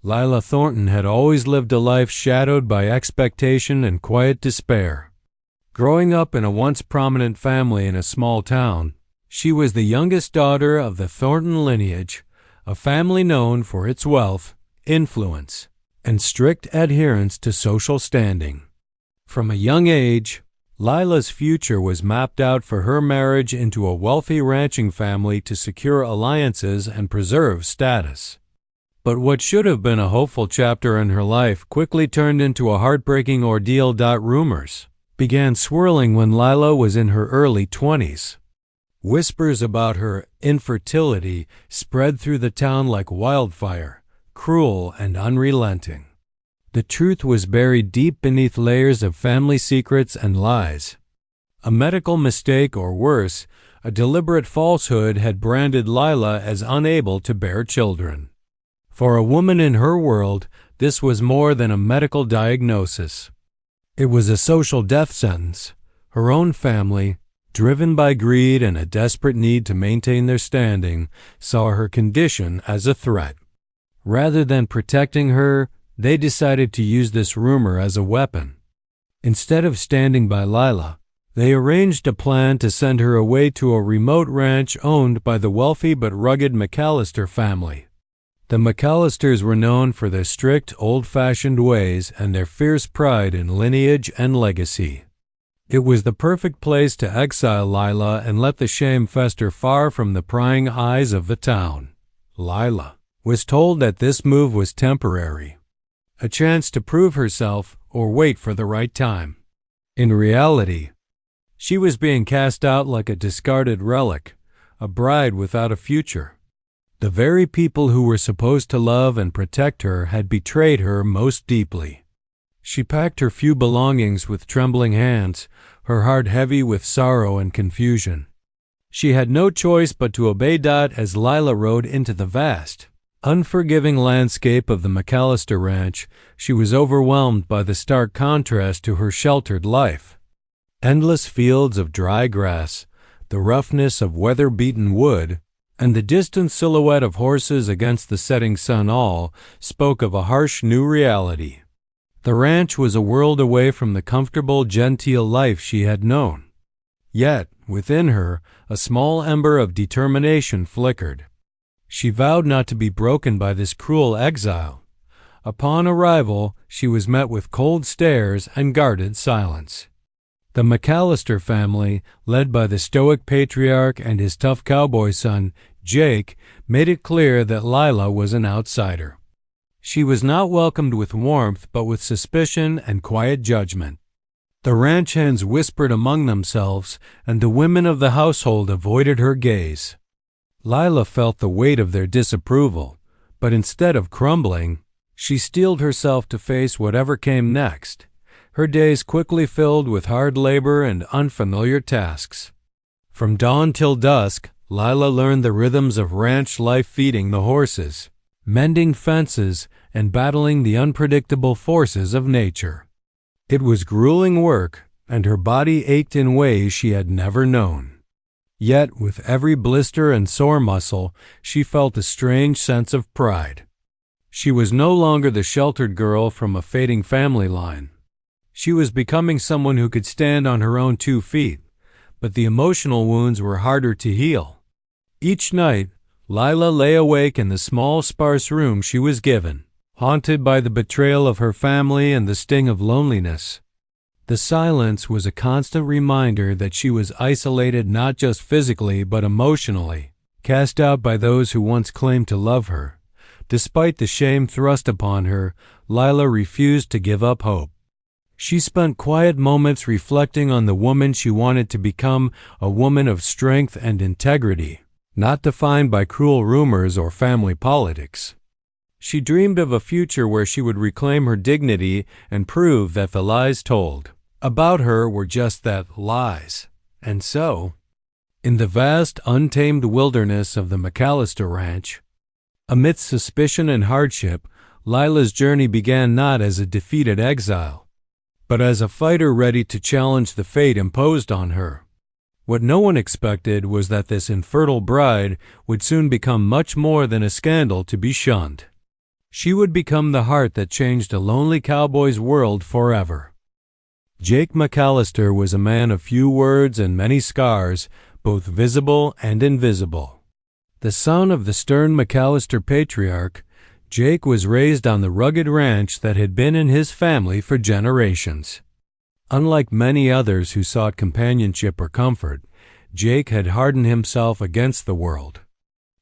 Lila Thornton had always lived a life shadowed by expectation and quiet despair. Growing up in a once prominent family in a small town, she was the youngest daughter of the Thornton lineage, a family known for its wealth, influence, and strict adherence to social standing. From a young age, Lila's future was mapped out for her marriage into a wealthy ranching family to secure alliances and preserve status. But what should have been a hopeful chapter in her life quickly turned into a heartbreaking ordeal. Rumors began swirling when Lila was in her early 20s. Whispers about her infertility spread through the town like wildfire, cruel and unrelenting. The truth was buried deep beneath layers of family secrets and lies. A medical mistake, or worse, a deliberate falsehood, had branded Lila as unable to bear children. For a woman in her world, this was more than a medical diagnosis. It was a social death sentence. Her own family, driven by greed and a desperate need to maintain their standing, saw her condition as a threat. Rather than protecting her, they decided to use this rumor as a weapon. Instead of standing by Lila, they arranged a plan to send her away to a remote ranch owned by the wealthy but rugged McAllister family. The McAllisters were known for their strict, old-fashioned ways and their fierce pride in lineage and legacy. It was the perfect place to exile Lila and let the shame fester far from the prying eyes of the town. Lila was told that this move was temporary, a chance to prove herself or wait for the right time. In reality, she was being cast out like a discarded relic, a bride without a future. The very people who were supposed to love and protect her had betrayed her most deeply. She packed her few belongings with trembling hands, her heart heavy with sorrow and confusion. She had no choice but to obey as Lila rode into the vast, unforgiving landscape of the McAllister Ranch. She was overwhelmed by the stark contrast to her sheltered life. Endless fields of dry grass, the roughness of weather-beaten wood, and the distant silhouette of horses against the setting sun all spoke of a harsh new reality. The ranch was a world away from the comfortable, genteel life she had known. Yet, within her, a small ember of determination flickered. She vowed not to be broken by this cruel exile. Upon arrival, she was met with cold stares and guarded silence. The McAllister family, led by the stoic patriarch and his tough cowboy son, Jake, made it clear that Lila was an outsider. She was not welcomed with warmth, but with suspicion and quiet judgment. The ranch hands whispered among themselves, and the women of the household avoided her gaze. Lila felt the weight of their disapproval, but instead of crumbling, she steeled herself to face whatever came next. Her days quickly filled with hard labor and unfamiliar tasks. From dawn till dusk, Lila learned the rhythms of ranch life, feeding the horses, mending fences, and battling the unpredictable forces of nature. It was grueling work, and her body ached in ways she had never known. Yet, with every blister and sore muscle, she felt a strange sense of pride. She was no longer the sheltered girl from a fading family line. She was becoming someone who could stand on her own 2 feet, but the emotional wounds were harder to heal. Each night, Lila lay awake in the small, sparse room she was given, haunted by the betrayal of her family and the sting of loneliness. The silence was a constant reminder that she was isolated not just physically but emotionally, cast out by those who once claimed to love her. Despite the shame thrust upon her, Lila refused to give up hope. She spent quiet moments reflecting on the woman she wanted to become, a woman of strength and integrity, not defined by cruel rumors or family politics. She dreamed of a future where she would reclaim her dignity and prove that the lies told about her were just that, lies. And so, in the vast, untamed wilderness of the McAllister Ranch, amidst suspicion and hardship, Lila's journey began not as a defeated exile, but as a fighter ready to challenge the fate imposed on her. What no one expected was that this infertile bride would soon become much more than a scandal to be shunned. She would become the heart that changed a lonely cowboy's world forever. Jake McAllister was a man of few words and many scars, both visible and invisible. The son of the stern McAllister patriarch, Jake was raised on the rugged ranch that had been in his family for generations. Unlike many others who sought companionship or comfort, Jake had hardened himself against the world.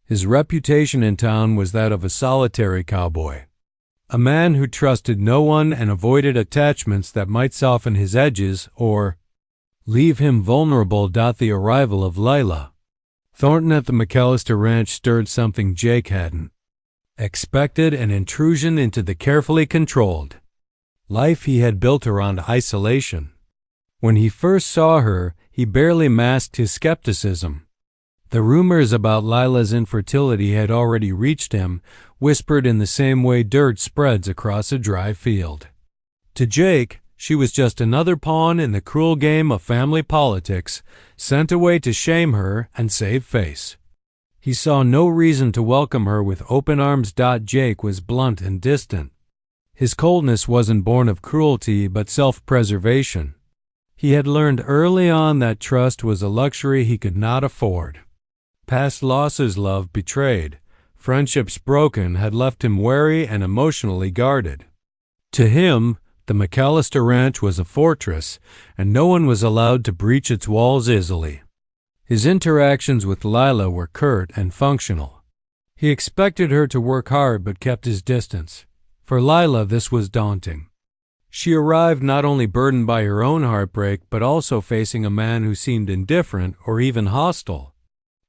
His reputation in town was that of a solitary cowboy, a man who trusted no one and avoided attachments that might soften his edges or leave him vulnerable. The arrival of Lila Thornton at the McAllister Ranch stirred something Jake hadn't expected, an intrusion into the carefully controlled life he had built around isolation. When he first saw her, he barely masked his skepticism. The rumors about Lila's infertility had already reached him, whispered in the same way dirt spreads across a dry field. To Jake, she was just another pawn in the cruel game of family politics, sent away to shame her and save face. He saw no reason to welcome her with open arms. Jake was blunt and distant. His coldness wasn't born of cruelty but self-preservation. He had learned early on that trust was a luxury he could not afford. Past losses, love betrayed, friendships broken had left him wary and emotionally guarded. To him, the McAllister Ranch was a fortress, and no one was allowed to breach its walls easily. His interactions with Lila were curt and functional. He expected her to work hard but kept his distance. For Lila, this was daunting. She arrived not only burdened by her own heartbreak but also facing a man who seemed indifferent or even hostile.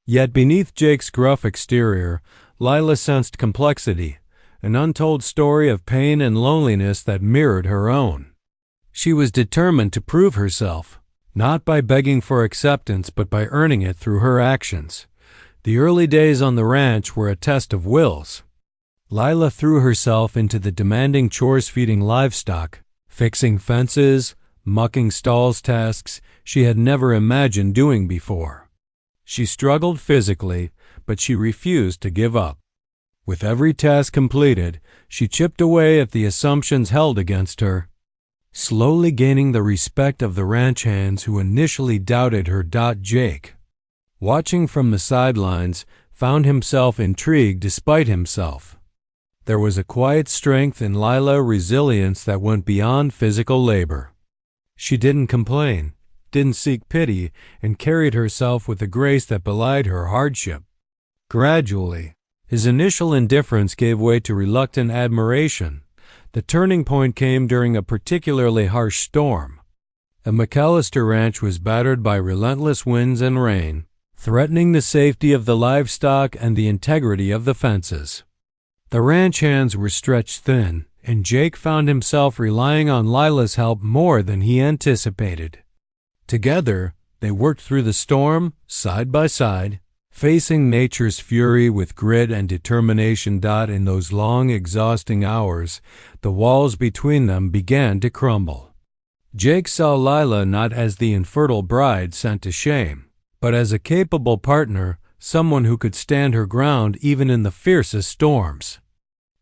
Yet beneath Jake's gruff exterior, Lila sensed complexity, an untold story of pain and loneliness that mirrored her own. She was determined to prove herself, not by begging for acceptance but by earning it through her actions. The early days on the ranch were a test of wills. Lila threw herself into the demanding chores, feeding livestock, fixing fences, mucking stalls, tasks she had never imagined doing before. She struggled physically, but she refused to give up. With every task completed, she chipped away at the assumptions held against her, slowly gaining the respect of the ranch hands who initially doubted her. Jake, watching from the sidelines, found himself intrigued despite himself. There was a quiet strength in Lila, resilience that went beyond physical labor. She didn't complain, didn't seek pity, and carried herself with a grace that belied her hardship. Gradually, his initial indifference gave way to reluctant admiration. The turning point came during a particularly harsh storm. The McAllister Ranch was battered by relentless winds and rain, threatening the safety of the livestock and the integrity of the fences. The ranch hands were stretched thin, and Jake found himself relying on Lila's help more than he anticipated. Together, they worked through the storm, side by side, facing nature's fury with grit and determination. In those long, exhausting hours, the walls between them began to crumble. Jake saw Lila not as the infertile bride sent to shame, but as a capable partner, someone who could stand her ground even in the fiercest storms.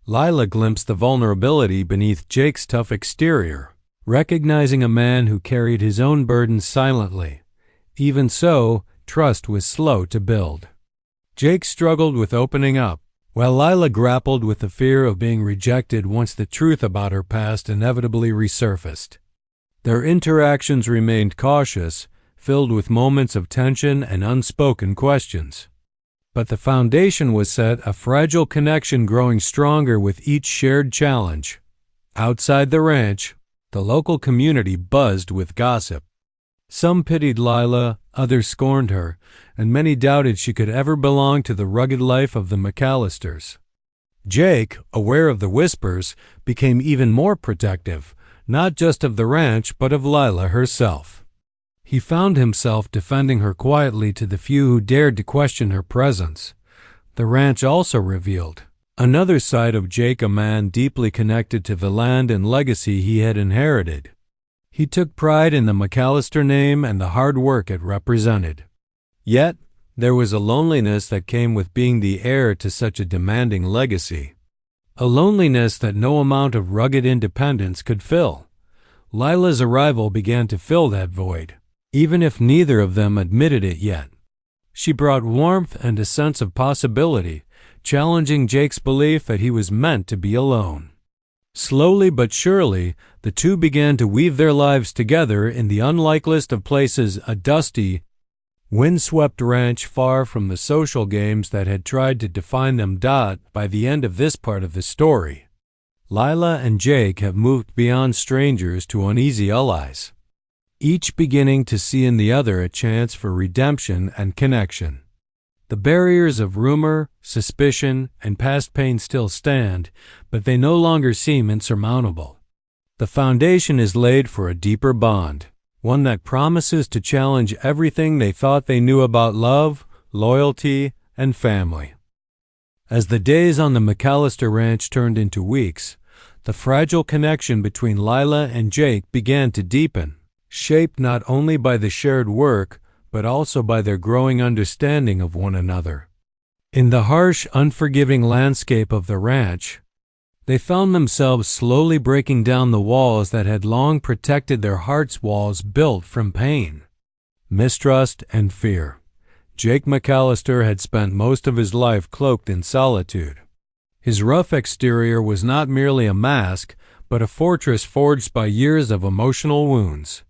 Lila glimpsed the vulnerability beneath Jake's tough exterior, recognizing a man who carried his own burdens silently. Even so, trust was slow to build. Jake struggled with opening up, while Lila grappled with the fear of being rejected once the truth about her past inevitably resurfaced. Their interactions remained cautious, filled with moments of tension and unspoken questions. But the foundation was set, a fragile connection growing stronger with each shared challenge. Outside the ranch, the local community buzzed with gossip. Some pitied Lila, others scorned her, and many doubted she could ever belong to the rugged life of the McAllisters. Jake, aware of the whispers, became even more protective, not just of the ranch but of Lila herself. He found himself defending her quietly to the few who dared to question her presence. The ranch also revealed another side of Jake, a man deeply connected to the land and legacy he had inherited. He took pride in the McAllister name and the hard work it represented. Yet, there was a loneliness that came with being the heir to such a demanding legacy. a loneliness that no amount of rugged independence could fill. Lila's arrival began to fill that void, even if neither of them admitted it yet. She brought warmth and a sense of possibility, challenging Jake's belief that he was meant to be alone. Slowly but surely, the two began to weave their lives together in the unlikeliest of places, a dusty, windswept ranch far from the social games that had tried to define them. By the end of this part of the story, Lila and Jake have moved beyond strangers to uneasy allies, each beginning to see in the other a chance for redemption and connection. The barriers of rumor, suspicion, and past pain still stand, but they no longer seem insurmountable. The foundation is laid for a deeper bond, one that promises to challenge everything they thought they knew about love, loyalty, and family. As the days on the McAllister Ranch turned into weeks, the fragile connection between Lila and Jake began to deepen, shaped not only by the shared work, but also by their growing understanding of one another. In the harsh, unforgiving landscape of the ranch, they found themselves slowly breaking down the walls that had long protected their hearts, walls built from pain, mistrust, and fear. Jake McAllister had spent most of his life cloaked in solitude. His rough exterior was not merely a mask, but a fortress forged by years of emotional wounds.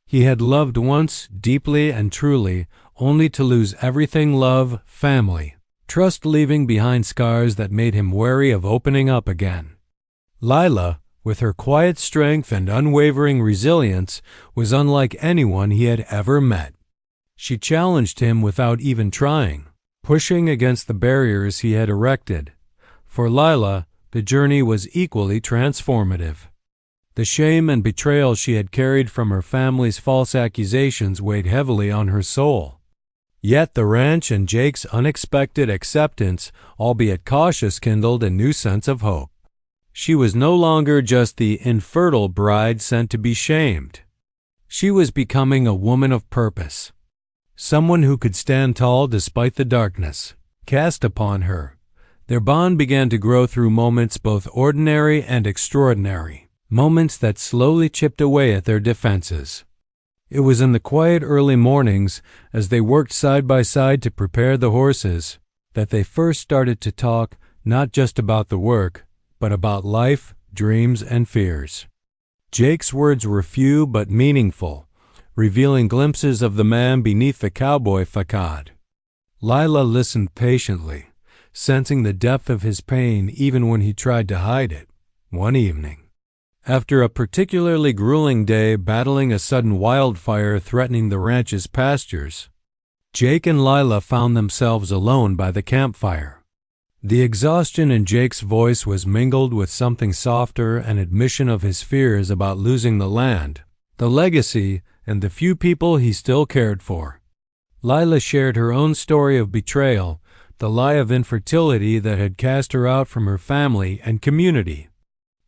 He had loved once, deeply and truly, only to lose everything: love, family, trust, leaving behind scars that made him wary of opening up again. Lila, with her quiet strength and unwavering resilience, was unlike anyone he had ever met. She challenged him without even trying, pushing against the barriers he had erected. For Lila, the journey was equally transformative. The shame and betrayal she had carried from her family's false accusations weighed heavily on her soul. Yet the ranch and Jake's unexpected acceptance, albeit cautious, kindled a new sense of hope. She was no longer just the infertile bride sent to be shamed. She was becoming a woman of purpose, someone who could stand tall despite the darkness cast upon her. Their bond began to grow through moments both ordinary and extraordinary, moments that slowly chipped away at their defenses. It was in the quiet early mornings, as they worked side by side to prepare the horses, that they first started to talk not just about the work, but about life, dreams, and fears. Jake's words were few but meaningful, revealing glimpses of the man beneath the cowboy facade. Lila listened patiently, sensing the depth of his pain even when he tried to hide it. One evening, after a particularly grueling day battling a sudden wildfire threatening the ranch's pastures, Jake and Lila found themselves alone by the campfire. The exhaustion in Jake's voice was mingled with something softer, an admission of his fears about losing the land, the legacy, and the few people he still cared for. Lila shared her own story of betrayal, the lie of infertility that had cast her out from her family and community.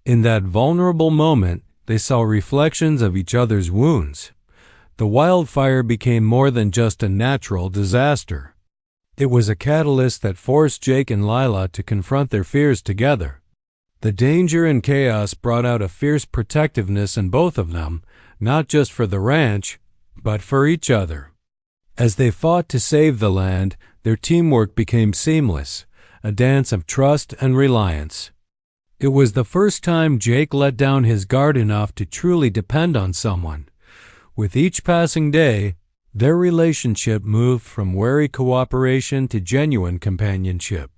In that vulnerable moment, they saw reflections of each other's wounds. The wildfire became more than just a natural disaster. It was a catalyst that forced Jake and Lila to confront their fears together. The danger and chaos brought out a fierce protectiveness in both of them, not just for the ranch, but for each other. As they fought to save the land, their teamwork became seamless, a dance of trust and reliance. It was the first time Jake let down his guard enough to truly depend on someone. With each passing day, their relationship moved from wary cooperation to genuine companionship.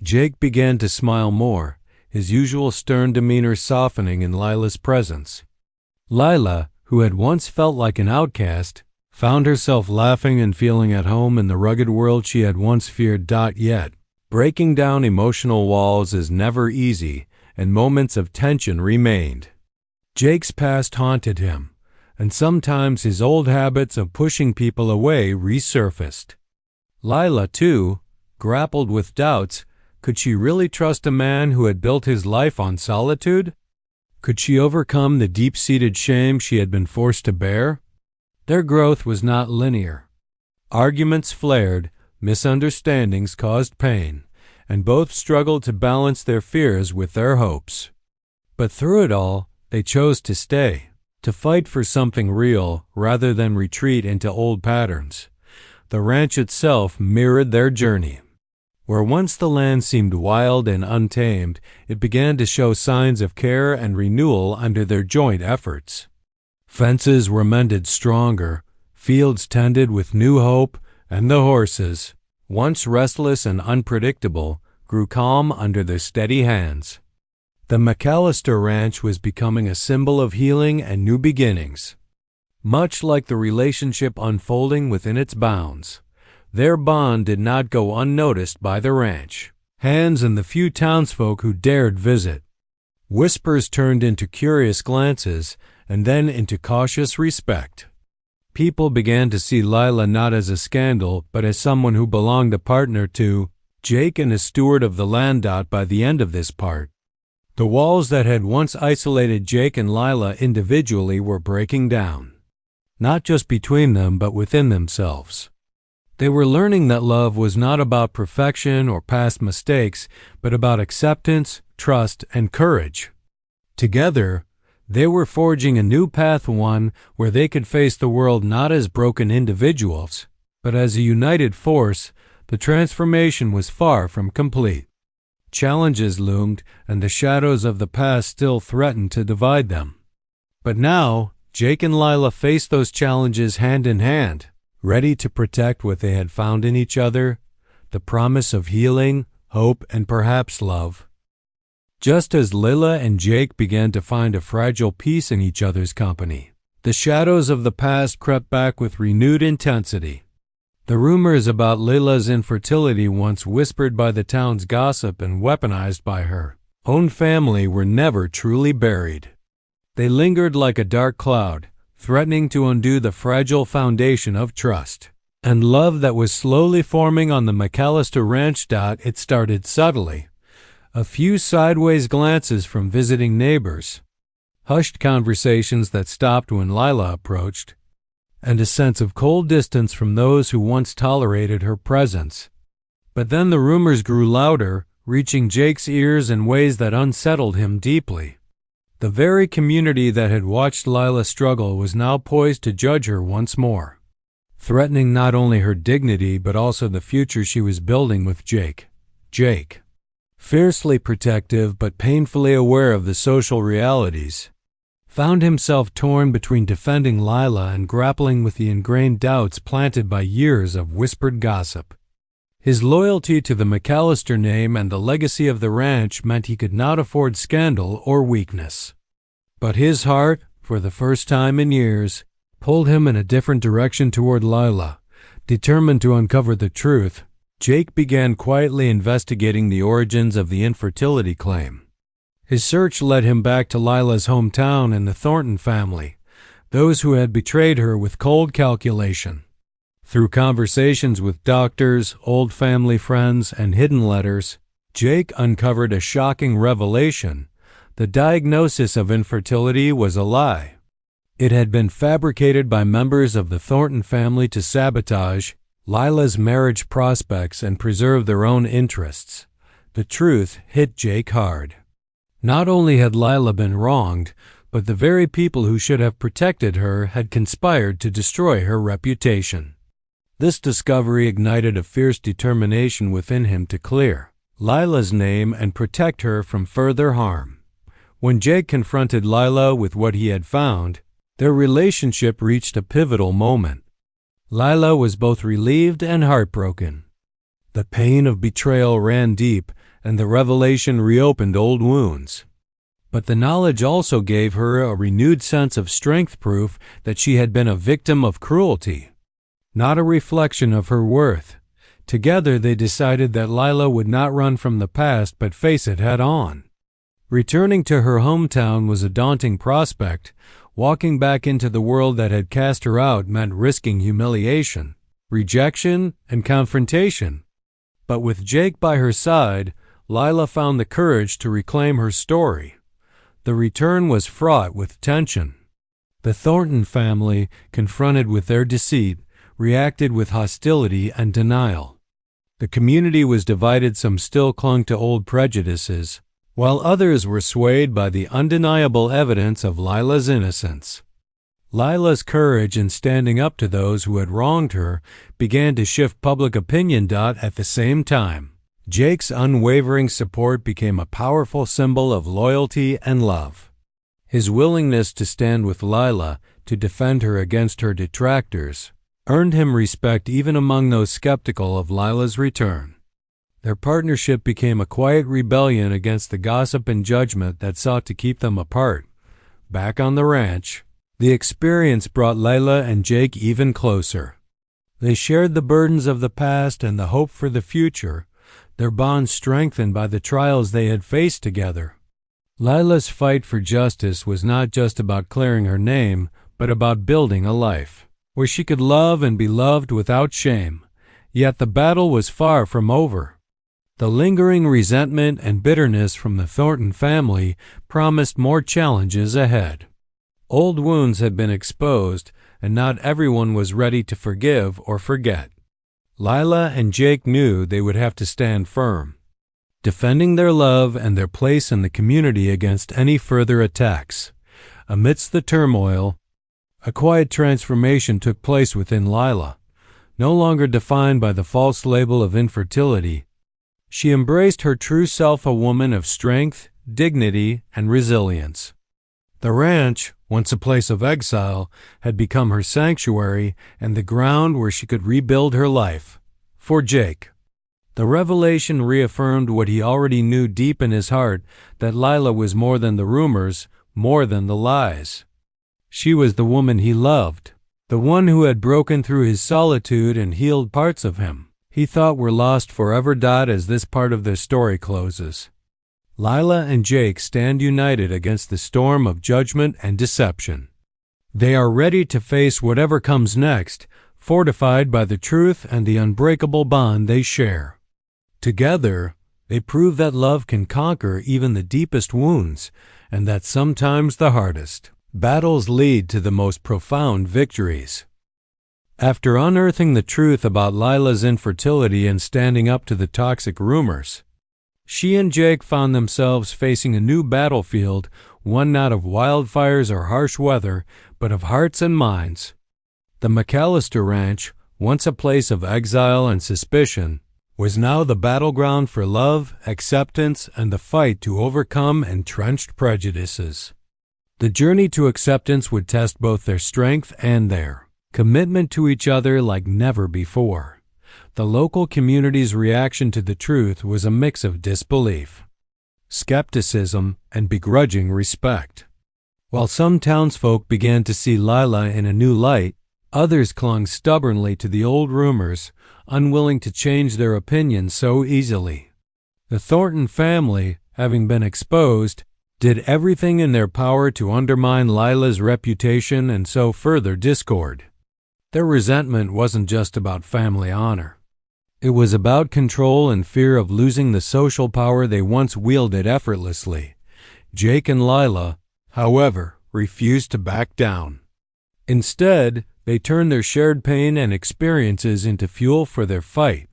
Jake began to smile more, his usual stern demeanor softening in Lila's presence. Lila, who had once felt like an outcast, found herself laughing and feeling at home in the rugged world she had once feared. Yet, breaking down emotional walls is never easy, and moments of tension remained. Jake's past haunted him, and sometimes his old habits of pushing people away resurfaced. Lila, too, grappled with doubts. Could she really trust a man who had built his life on solitude? Could she overcome the deep-seated shame she had been forced to bear? Their growth was not linear. Arguments flared, misunderstandings caused pain, and both struggled to balance their fears with their hopes. But through it all, they chose to stay, to fight for something real rather than retreat into old patterns. The ranch itself mirrored their journey. Where once the land seemed wild and untamed, it began to show signs of care and renewal under their joint efforts. Fences were mended stronger, fields tended with new hope, and the horses, once restless and unpredictable, grew calm under their steady hands. The McAllister Ranch was becoming a symbol of healing and new beginnings. Much like the relationship unfolding within its bounds, their bond did not go unnoticed by the ranch hands and the few townsfolk who dared visit. Whispers turned into curious glances and then into cautious respect. People began to see Lila not as a scandal, but as someone who belonged a partner to Jake and a steward of the land. By the end of this part, the walls that had once isolated Jake and Lila individually were breaking down, not just between them, but within themselves. They were learning that love was not about perfection or past mistakes, but about acceptance, trust, and courage. Together, they were forging a new path, one where they could face the world not as broken individuals, but as a united force. The transformation was far from complete. Challenges loomed, and the shadows of the past still threatened to divide them. But now, Jake and Lila faced those challenges hand in hand, ready to protect what they had found in each other, the promise of healing, hope, and perhaps love. Just as Lila and Jake began to find a fragile peace in each other's company, the shadows of the past crept back with renewed intensity. The rumors about Lila's infertility, once whispered by the town's gossip and weaponized by her own family, were never truly buried. They lingered like a dark cloud, threatening to undo the fragile foundation of trust and love that was slowly forming on the McAllister Ranch. It started subtly. A few sideways glances from visiting neighbors, hushed conversations that stopped when Lila approached, and a sense of cold distance from those who once tolerated her presence. But then the rumors grew louder, reaching Jake's ears in ways that unsettled him deeply. The very community that had watched Lila struggle was now poised to judge her once more, threatening not only her dignity but also the future she was building with Jake. Jake, fiercely protective but painfully aware of the social realities, found himself torn between defending Lila and grappling with the ingrained doubts planted by years of whispered gossip. His loyalty to the McAllister name and the legacy of the ranch meant he could not afford scandal or weakness. But his heart, for the first time in years, pulled him in a different direction toward Lila. Determined to uncover the truth, Jake began quietly investigating the origins of the infertility claim. His search led him back to Lila's hometown and the Thornton family, those who had betrayed her with cold calculation. Through conversations with doctors, old family friends, and hidden letters, Jake uncovered a shocking revelation. The diagnosis of infertility was a lie. It had been fabricated by members of the Thornton family to sabotage Lila's marriage prospects and preserve their own interests. The truth hit Jake hard. Not only had Lila been wronged, but the very people who should have protected her had conspired to destroy her reputation. This discovery ignited a fierce determination within him to clear Lila's name and protect her from further harm. When Jake confronted Lila with what he had found, their relationship reached a pivotal moment. Lila was both relieved and heartbroken. The pain of betrayal ran deep, and the revelation reopened old wounds. But the knowledge also gave her a renewed sense of strength, proof that she had been a victim of cruelty, not a reflection of her worth. Together they decided that Lila would not run from the past but face it head on. Returning to her hometown was a daunting prospect. Walking back into the world that had cast her out meant risking humiliation, rejection, and confrontation. But with Jake by her side, Lila found the courage to reclaim her story. The return was fraught with tension. The Thornton family, confronted with their deceit, reacted with hostility and denial. The community was divided. Some still clung to old prejudices, while others were swayed by the undeniable evidence of Lila's innocence. Lila's courage in standing up to those who had wronged her began to shift public opinion. At the same time, Jake's unwavering support became a powerful symbol of loyalty and love. His willingness to stand with Lila, to defend her against her detractors, earned him respect even among those skeptical of Lila's return. Their partnership became a quiet rebellion against the gossip and judgment that sought to keep them apart. Back on the ranch, the experience brought Lila and Jake even closer. They shared the burdens of the past and the hope for the future, their bond strengthened by the trials they had faced together. Lila's fight for justice was not just about clearing her name, but about building a life where she could love and be loved without shame. Yet the battle was far from over. The lingering resentment and bitterness from the Thornton family promised more challenges ahead. Old wounds had been exposed, and not everyone was ready to forgive or forget. Lila and Jake knew they would have to stand firm, defending their love and their place in the community against any further attacks. Amidst the turmoil, a quiet transformation took place within Lila. No longer defined by the false label of infertility, she embraced her true self, a woman of strength, dignity, and resilience. The ranch, once a place of exile, had become her sanctuary and the ground where she could rebuild her life. For Jake, the revelation reaffirmed what he already knew deep in his heart, that Lila was more than the rumors, more than the lies. She was the woman he loved, the one who had broken through his solitude and healed parts of him he thought were lost forever. As this part of their story closes, Lila and Jake stand united against the storm of judgment and deception. They are ready to face whatever comes next, fortified by the truth and the unbreakable bond they share. Together, they prove that love can conquer even the deepest wounds, and that sometimes the hardest battles lead to the most profound victories. After unearthing the truth about Lila's infertility and standing up to the toxic rumors, she and Jake found themselves facing a new battlefield, one not of wildfires or harsh weather, but of hearts and minds. The McAllister Ranch, once a place of exile and suspicion, was now the battleground for love, acceptance, and the fight to overcome entrenched prejudices. The journey to acceptance would test both their strength and their commitment to each other like never before. The local community's reaction to the truth was a mix of disbelief, skepticism, and begrudging respect. While some townsfolk began to see Lila in a new light, others clung stubbornly to the old rumors, unwilling to change their opinions so easily. The Thornton family, having been exposed, did everything in their power to undermine Lila's reputation and sow further discord. Their resentment wasn't just about family honor. It was about control and fear of losing the social power they once wielded effortlessly. Jake and Lila, however, refused to back down. Instead, they turned their shared pain and experiences into fuel for their fight.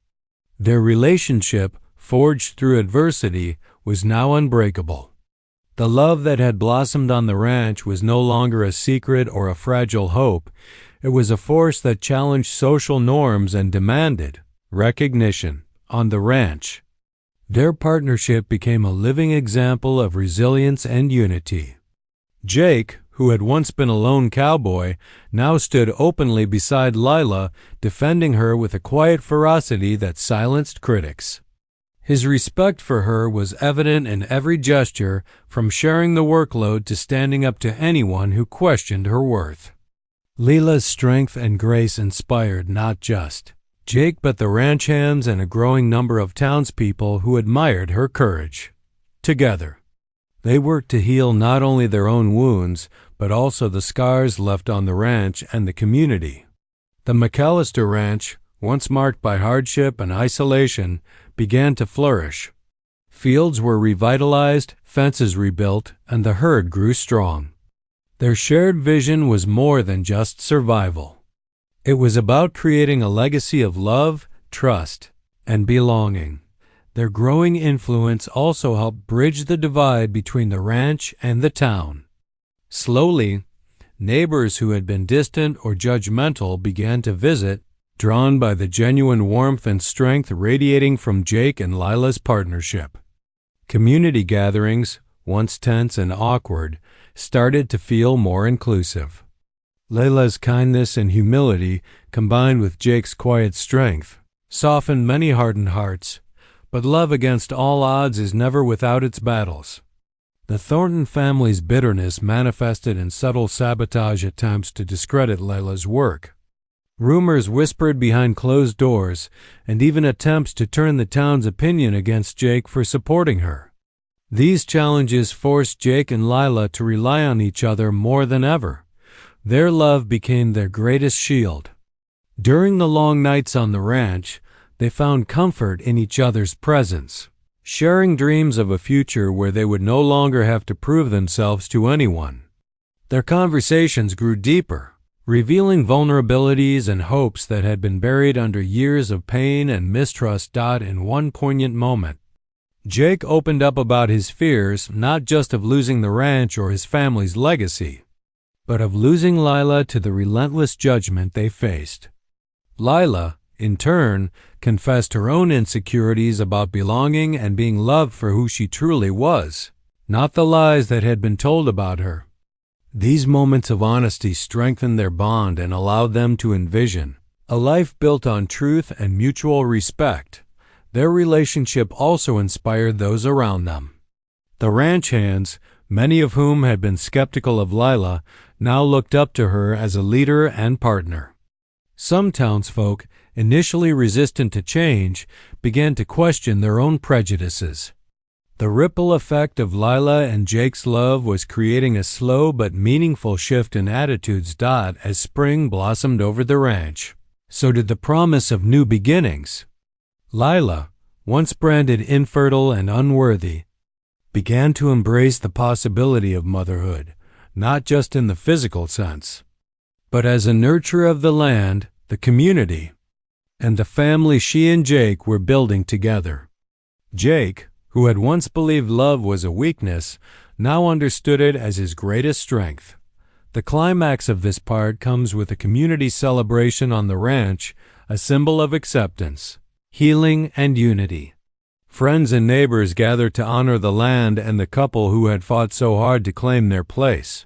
Their relationship, forged through adversity, was now unbreakable. The love that had blossomed on the ranch was no longer a secret or a fragile hope. It was a force that challenged social norms and demanded recognition on the ranch. Their partnership became a living example of resilience and unity. Jake, who had once been a lone cowboy, now stood openly beside Lila, defending her with a quiet ferocity that silenced critics. His respect for her was evident in every gesture, from sharing the workload to standing up to anyone who questioned her worth. Lila's strength and grace inspired not just Jake but the ranch hands and a growing number of townspeople who admired her courage. Together, they worked to heal not only their own wounds, but also the scars left on the ranch and the community. The McAllister Ranch, once marked by hardship and isolation, began to flourish. Fields were revitalized, fences rebuilt, and the herd grew strong. Their shared vision was more than just survival. It was about creating a legacy of love, trust, and belonging. Their growing influence also helped bridge the divide between the ranch and the town. Slowly, neighbors who had been distant or judgmental began to visit, drawn by the genuine warmth and strength radiating from Jake and Lila's partnership. Community gatherings, once tense and awkward, started to feel more inclusive. Layla's kindness and humility, combined with Jake's quiet strength, softened many hardened hearts, but love against all odds is never without its battles. The Thornton family's bitterness manifested in subtle sabotage attempts to discredit Layla's work. Rumors whispered behind closed doors, and even attempts to turn the town's opinion against Jake for supporting her. These challenges forced Jake and Lila to rely on each other more than ever. Their love became their greatest shield. During the long nights on the ranch, they found comfort in each other's presence, sharing dreams of a future where they would no longer have to prove themselves to anyone. Their conversations grew deeper, revealing vulnerabilities and hopes that had been buried under years of pain and mistrust. In one poignant moment, Jake opened up about his fears, not just of losing the ranch or his family's legacy, but of losing Lila to the relentless judgment they faced. Lila, in turn, confessed her own insecurities about belonging and being loved for who she truly was, not the lies that had been told about her. These moments of honesty strengthened their bond and allowed them to envision a life built on truth and mutual respect. Their relationship also inspired those around them. The ranch hands, many of whom had been skeptical of Lila, now looked up to her as a leader and partner. Some townsfolk, initially resistant to change, began to question their own prejudices. The ripple effect of Lila and Jake's love was creating a slow but meaningful shift in attitudes. As spring blossomed over the ranch, so did the promise of new beginnings. Lila, once branded infertile and unworthy, began to embrace the possibility of motherhood, not just in the physical sense, but as a nurturer of the land, the community, and the family she and Jake were building together. Jake, who had once believed love was a weakness, now understood it as his greatest strength. The climax of this part comes with a community celebration on the ranch, a symbol of acceptance, healing, and unity. Friends and neighbors gathered to honor the land and the couple who had fought so hard to claim their place.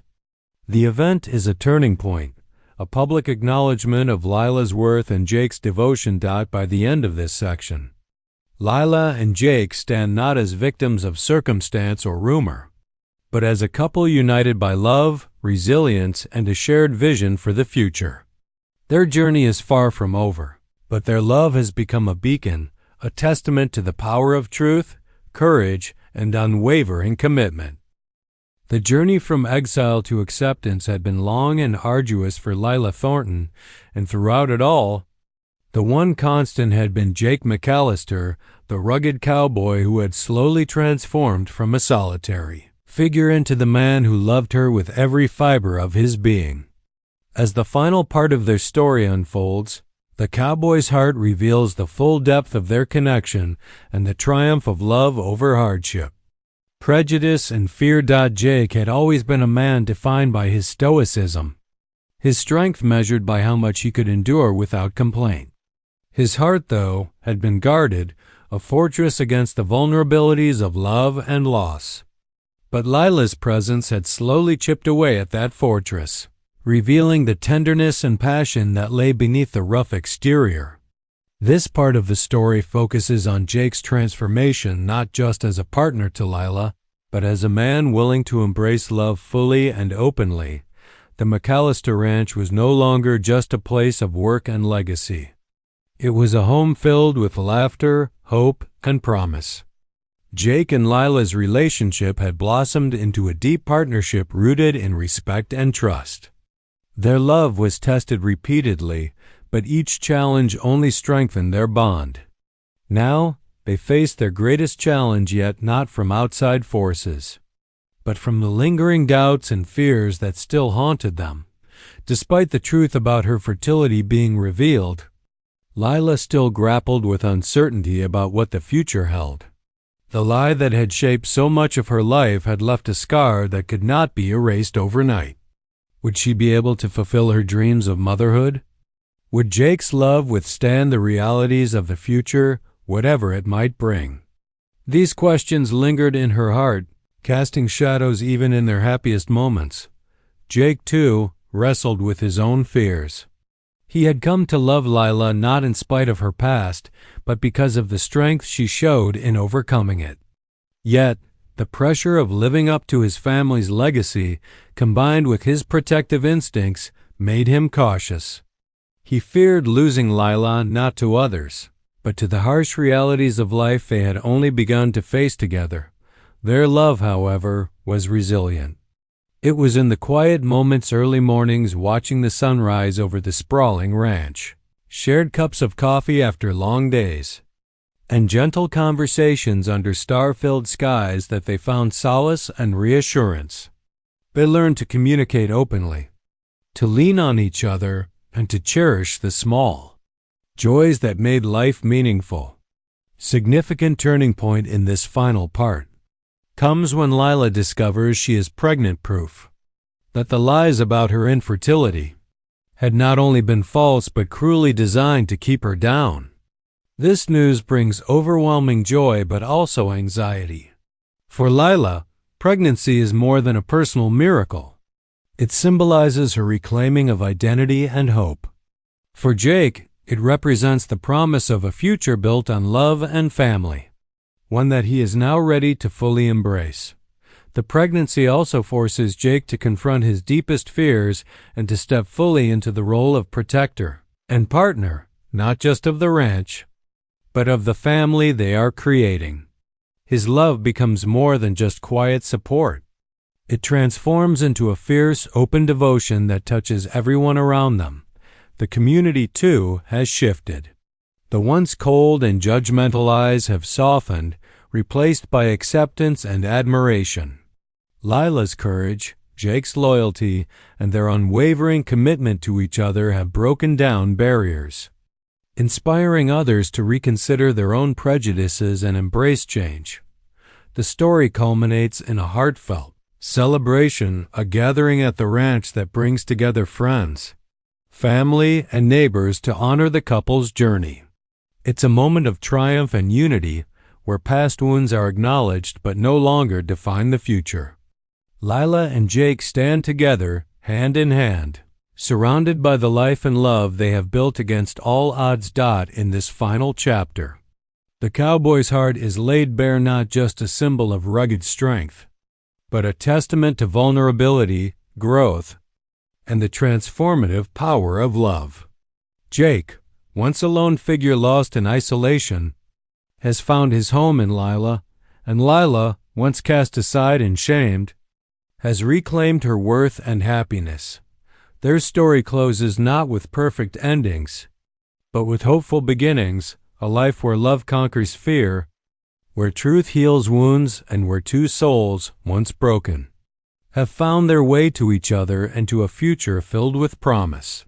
The event is a turning point, a public acknowledgement of Lila's worth and Jake's devotion. By the end of this section, Lila and Jake stand not as victims of circumstance or rumor, but as a couple united by love, resilience, and a shared vision for the future. Their journey is far from over, but their love has become a beacon, a testament to the power of truth, courage, and unwavering commitment. The journey from exile to acceptance had been long and arduous for Lila Thornton, and throughout it all, the one constant had been Jake McAllister, the rugged cowboy who had slowly transformed from a solitary figure into the man who loved her with every fiber of his being. As the final part of their story unfolds, the cowboy's heart reveals the full depth of their connection and the triumph of love over hardship, prejudice, and fear. Jake had always been a man defined by his stoicism, his strength measured by how much he could endure without complaint. His heart, though, had been guarded, a fortress against the vulnerabilities of love and loss. But Lila's presence had slowly chipped away at that fortress, revealing the tenderness and passion that lay beneath the rough exterior. This part of the story focuses on Jake's transformation not just as a partner to Lila, but as a man willing to embrace love fully and openly. The McAllister Ranch was no longer just a place of work and legacy. It was a home filled with laughter, hope, and promise. Jake and Lila's relationship had blossomed into a deep partnership rooted in respect and trust. Their love was tested repeatedly, but each challenge only strengthened their bond. Now, they faced their greatest challenge, yet not from outside forces, but from the lingering doubts and fears that still haunted them. Despite the truth about her fertility being revealed, Lila still grappled with uncertainty about what the future held. The lie that had shaped so much of her life had left a scar that could not be erased overnight. Would she be able to fulfill her dreams of motherhood? Would Jake's love withstand the realities of the future, whatever it might bring? These questions lingered in her heart, casting shadows even in their happiest moments. Jake, too, wrestled with his own fears. He had come to love Lila not in spite of her past, but because of the strength she showed in overcoming it. Yet, the pressure of living up to his family's legacy, combined with his protective instincts, made him cautious. He feared losing Lila not to others, but to the harsh realities of life they had only begun to face together. Their love, however, was resilient. It was in the quiet moments, early mornings, watching the sunrise over the sprawling ranch, shared cups of coffee after long days, and gentle conversations under star-filled skies that they found solace and reassurance. They learned to communicate openly, to lean on each other, and to cherish the small joys that made life meaningful. Significant turning point in this final part comes when Lila discovers she is pregnant-proof, that the lies about her infertility had not only been false but cruelly designed to keep her down. This news brings overwhelming joy but also anxiety. For Lila, pregnancy is more than a personal miracle. It symbolizes her reclaiming of identity and hope. For Jake, it represents the promise of a future built on love and family, one that he is now ready to fully embrace. The pregnancy also forces Jake to confront his deepest fears and to step fully into the role of protector and partner, not just of the ranch, but of the family they are creating. His love becomes more than just quiet support. It transforms into a fierce, open devotion that touches everyone around them. The community, too, has shifted. The once cold and judgmental eyes have softened, replaced by acceptance and admiration. Lila's courage, Jake's loyalty, and their unwavering commitment to each other have broken down barriers, inspiring others to reconsider their own prejudices and embrace change. The story culminates in a heartfelt celebration, a gathering at the ranch that brings together friends, family, and neighbors to honor the couple's journey. It's a moment of triumph and unity, where past wounds are acknowledged but no longer define the future. Lila and Jake stand together, hand in hand, surrounded by the life and love they have built against all odds. In this final chapter, the cowboy's heart is laid bare, not just a symbol of rugged strength, but a testament to vulnerability, growth, and the transformative power of love. Jake, once a lone figure lost in isolation, has found his home in Lila, and Lila, once cast aside and shamed, has reclaimed her worth and happiness. Their story closes not with perfect endings, but with hopeful beginnings, a life where love conquers fear, where truth heals wounds, and where two souls, once broken, have found their way to each other and to a future filled with promise.